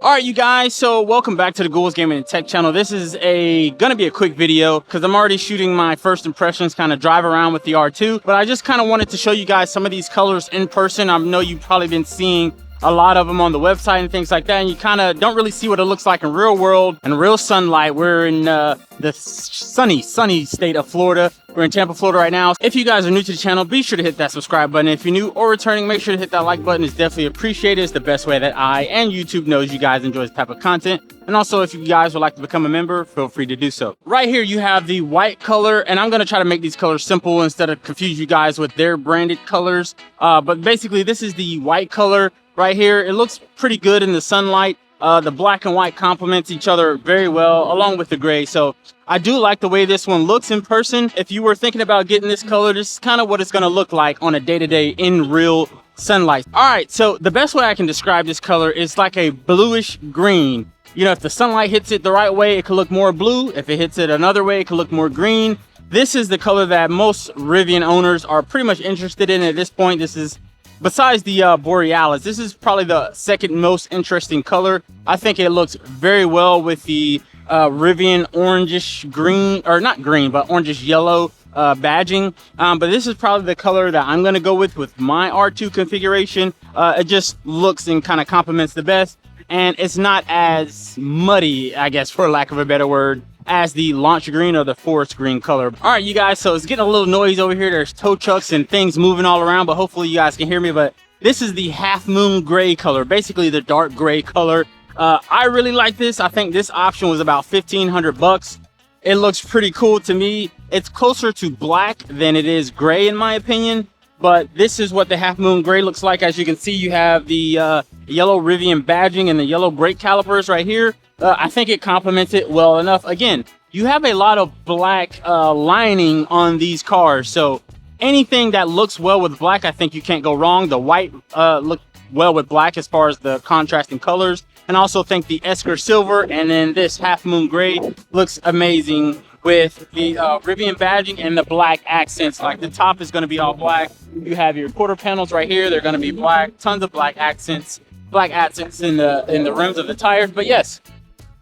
All right, you guys, so welcome back to the Ghouls Gaming and Tech channel. This is gonna be a quick video because I'm already shooting my first impressions, kind of drive around with the R2, but I just kind of wanted to show you guys some of these colors in person. I know you've probably been seeing a lot of them on the website and things like that, and you kind of don't really see what it looks like in real world and real sunlight. We're in the sunny state of Florida. We're in Tampa, Florida right now. If you guys are new to the channel, be sure to hit that subscribe button. If you're new or returning, make sure to hit that like button. It's definitely appreciated. It's the best way that I and YouTube knows you guys enjoy this type of content. And also, if you guys would like to become a member, feel free to do so. Right here, you have the white color, and I'm going to try to make these colors simple instead of confuse you guys with their branded colors. But basically, this is the white color right here. It looks pretty good in the sunlight. The black and white complements each other very well, along with the gray. So I do like the way this one looks in person. If you were thinking about getting this color, this is kind of what it's going to look like on a day-to-day in real sunlight. All right, so the best way I can describe this color is like a bluish green. You know, if the sunlight hits it the right way, it could look more blue. If it hits it another way, it could look more green. This is the color that most Rivian owners are pretty much interested in at this point. This is, besides the Borealis, this is probably the second most interesting color. I think it looks very well with the Rivian orangish green, or not green, but orangish yellow badging. But this is probably the color that I'm going to go with my R2 configuration. It just looks and kind of complements the best. And it's not as muddy, I guess, for lack of a better word, as the launch green or the forest green color. All right, you guys, so it's getting a little noise over here. There's tow trucks and things moving all around, but hopefully you guys can hear me. But this is the half moon gray color, basically the dark gray color. I really like this. I think this option was about 1,500 bucks. It looks pretty cool to me. It's closer to black than it is gray in my opinion, but this is what the half moon gray looks like. As you can see, you have the yellow Rivian badging and the yellow brake calipers right here. I think it complements it well enough. Again, you have a lot of black lining on these cars, so anything that looks well with black, I think you can't go wrong. The white looked well with black as far as the contrasting colors, and I also think the Esker Silver and then this half moon gray looks amazing with the Rivian badging and the black accents. Like the top is going to be all black. You have your quarter panels right here. They're going to be black. Tons of black accents in the rims of the tires. But yes,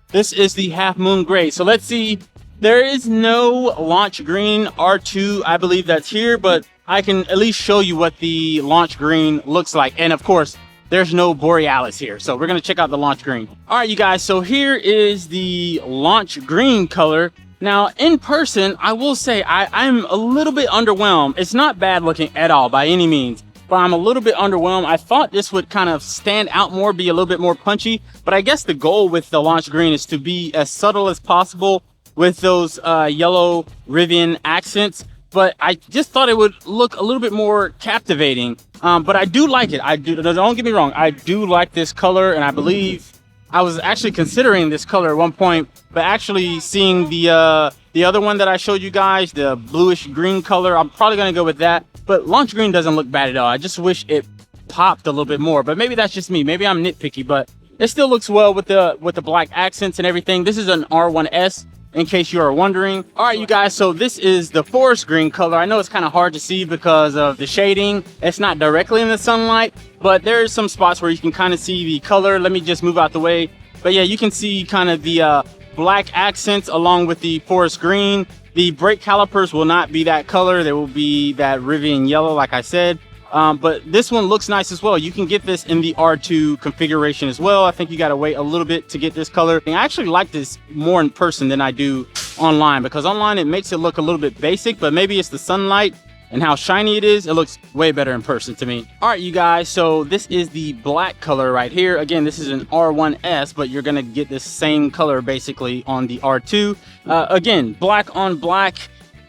this is the half moon gray. So let's see. There is no launch green R2, I believe that's here, but I can at least show you what the launch green looks like. And of course, there's no Borealis here. So we're going to check out the launch green. All right, you guys. So here is the launch green color. Now, in person, I will say I'm a little bit underwhelmed. It's not bad looking at all by any means, but I'm a little bit underwhelmed. I thought this would kind of stand out more, be a little bit more punchy, but I guess the goal with the launch green is to be as subtle as possible with those yellow Rivian accents, but I just thought it would look a little bit more captivating. But I do like it. Don't get me wrong. I do like this color, and I believe I was actually considering this color at one point, but actually seeing the other one that I showed you guys, the bluish green color, I'm probably going to go with that. But launch green doesn't look bad at all. I just wish it popped a little bit more, but maybe that's just me. Maybe I'm nitpicky, but it still looks well with the black accents and everything. This is an R1S, in case you are wondering. All right, you guys, so this is the forest green color. I know it's kind of hard to see because of the shading. It's not directly in the sunlight, but there's some spots where you can kind of see the color. Let me just move out the way. But yeah, you can see kind of the black accents along with the forest green. The brake calipers will not be that color. They will be that Rivian yellow, like I said. But this one looks nice as well. You can get this in the R2 configuration as well. I think you got to wait a little bit to get this color. And I actually like this more in person than I do online, because online it makes it look a little bit basic, but maybe it's the sunlight and how shiny it is. It looks way better in person to me. All right, you guys, so this is the black color right here. Again, this is an R1S, but you're gonna get this same color basically on the R2. Again, black on black.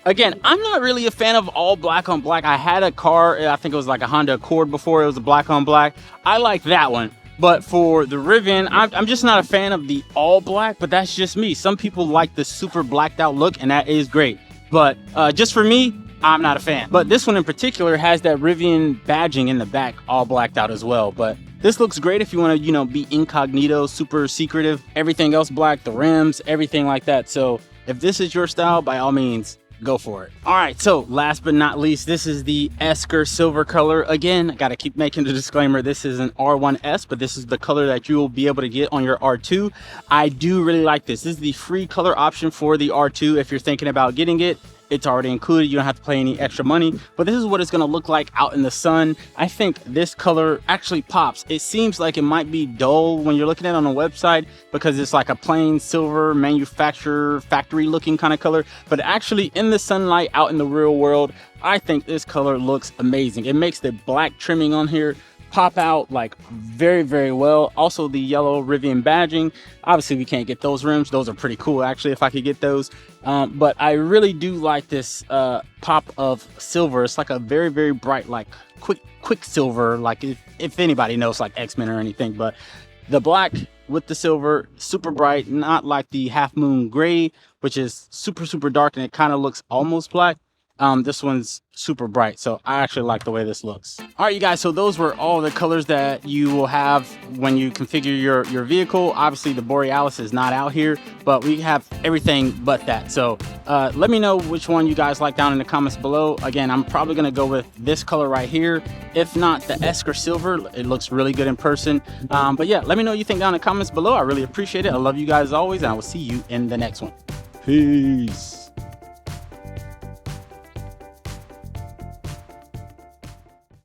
Again, I'm not really a fan of all black on black. I had a car, I think it was like a Honda Accord before, it was a black on black. I like that one. But for the Rivian, I'm just not a fan of the all black, but that's just me. Some people like the super blacked out look, and that is great. But just for me, I'm not a fan. But this one in particular has that Rivian badging in the back all blacked out as well. But this looks great if you want to, you know, be incognito, super secretive. Everything else black, the rims, everything like that. So if this is your style, by all means, go for it. All right, so last but not least, this is the Esker Silver color. Again, I gotta keep making the disclaimer, this is an R1S, but this is the color that you will be able to get on your R2. I do really like this. This is the free color option for the R2. If you're thinking about getting it, it's already included. You don't have to pay any extra money, but this is what it's gonna look like out in the sun. I think this color actually pops. It seems like it might be dull when you're looking at it on a website because it's like a plain silver manufacturer factory looking kind of color, but actually in the sunlight out in the real world, I think this color looks amazing. It makes the black trimming on here pop out like very, very well. Also the yellow Rivian badging. Obviously we can't get those rims. Those are pretty cool actually if I could get those. But I really do like this pop of silver. It's like a very, very bright, like quick silver, like if anybody knows like X-Men or anything. But the black with the silver, super bright, not like the half moon gray, which is super, super dark and it kind of looks almost black. This one's super bright, so I actually like the way this looks. All right, you guys, so those were all the colors that you will have when you configure your vehicle. Obviously, the Borealis is not out here, but we have everything but that. So let me know which one you guys like down in the comments below. Again, I'm probably gonna go with this color right here. If not, the Esker Silver. It looks really good in person. But yeah, let me know what you think down in the comments below. I really appreciate it. I love you guys always, and I will see you in the next one. Peace.